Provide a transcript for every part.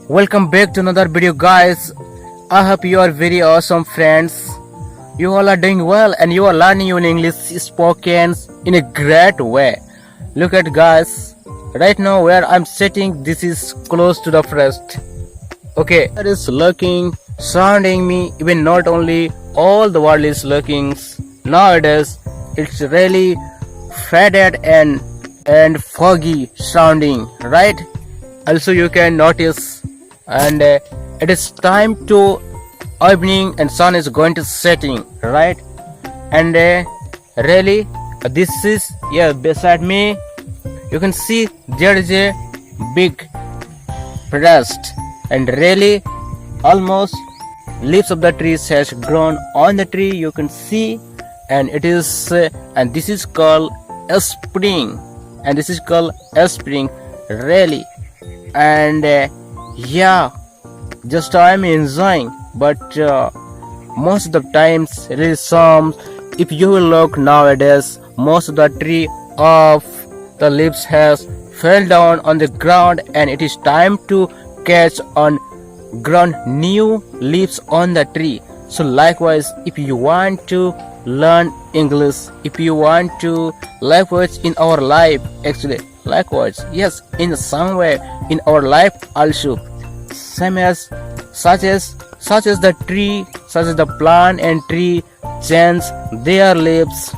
Welcome back to another video, guys. I hope you are very awesome, friends. You all are doing well and you are learning your English spoken in a great way. Look at, guys, right now where I'm sitting, this is close to the forest. Okay, that is lurking surrounding me. Even not only all the world is lurking nowadays, it's really faded and foggy sounding, right? Also you can notice, and it is time to evening and sun is going to setting, right? And really this is, yeah, beside me you can see there is a big forest, and really almost leaves of the trees has grown on the tree, you can see. And it is and this is called a spring, and this is called a spring, really. And yeah, just I'm enjoying, but most of the times really some, if you will look nowadays, most of the tree of the leaves has fell down on the ground, and it is time to catch on ground new leaves on the tree. So likewise, if you want to learn English, if you want to likewise in our life, actually likewise, yes, in some way in our life also, same as such as the tree, such as the plant and tree change their leaves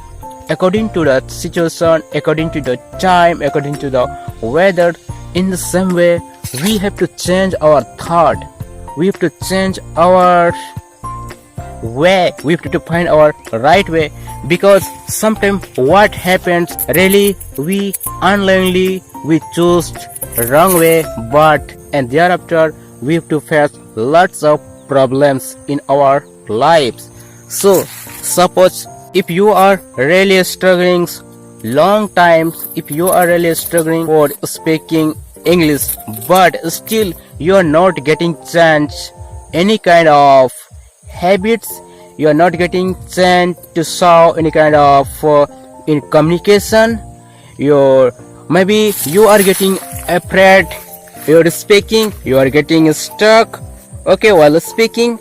according to the situation, according to the time, according to the weather. In the same way, we have to change our thought, we have to change our way, we have to find our right way, because sometimes what happens, really we unknowingly we choose wrong way, but and thereafter we have to face lots of problems in our lives. So suppose if you are really struggling long time, if you are really struggling for speaking English, but still you are not getting chance any kind of habits, you are not getting chance to show any kind of in communication, maybe you are getting afraid, you're speaking, you are getting stuck, okay, while speaking,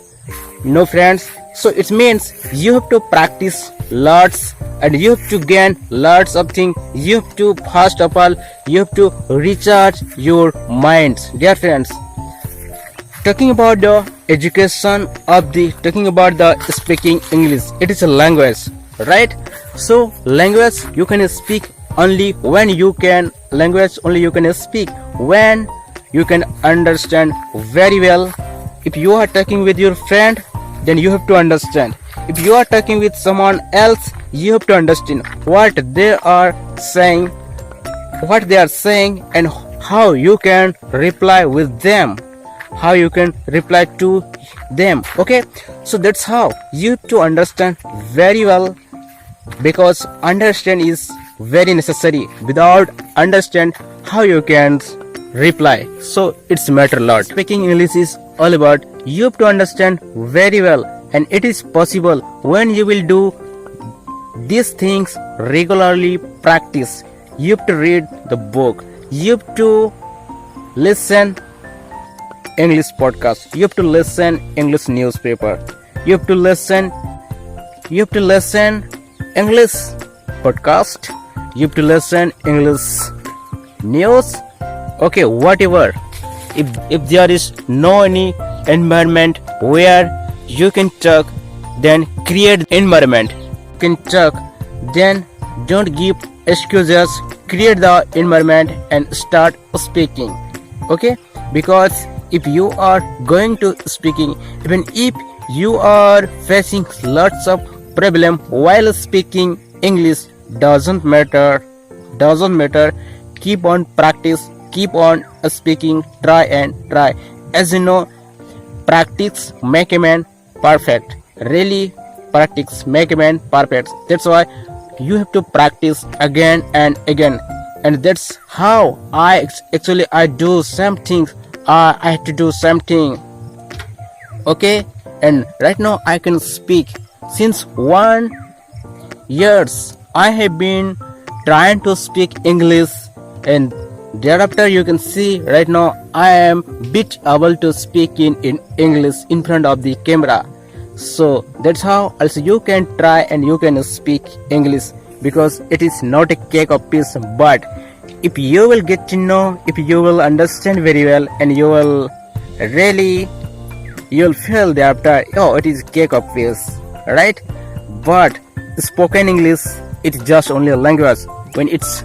no friends. So it means you have to practice lots, and you have to gain lots of things. You have to, first of all, you have to recharge your minds, dear friends. Talking about the education of the, talking about the speaking English, it is a language, right? So language you can speak only when you can, language only you can speak when you can understand very well. If you are talking with your friend, then you have to understand. If you are talking with someone else, you have to understand what they are saying, and how you can reply with them, how you can reply to them, okay? So that's how you have to understand very well, because understand is very necessary. Without understand, how you can reply? So it's matter a lot. Speaking English is all about you have to understand very well, and it is possible when you will do these things regularly. Practice, you have to read the book, you have to listen English podcast, you have to listen English newspaper, you have to listen English podcast, you have to listen English news, okay, whatever. If there is no any environment where you can talk, then create environment. You can talk, then don't give excuses, create the environment and start speaking, okay? Because if you are going to speaking, even if you are facing lots of problem while speaking English, doesn't matter, keep on practice, keep on speaking, try and try. As you know, practice make a man perfect, really, practice make a man perfect. That's why you have to practice again and again, and that's how I do same things. I have to do something, okay? And right now I can speak since 1 years. I have been trying to speak English, and Thereafter, you can see right now I am bit able to speak in English in front of the camera. So that's how also you can try and you can speak English, because it is not a cake of peace, but if you will get to know, if you will understand very well, and you will really, you'll feel thereafter, oh, it is cake of peace, right? But spoken English, it's just only a language. When it's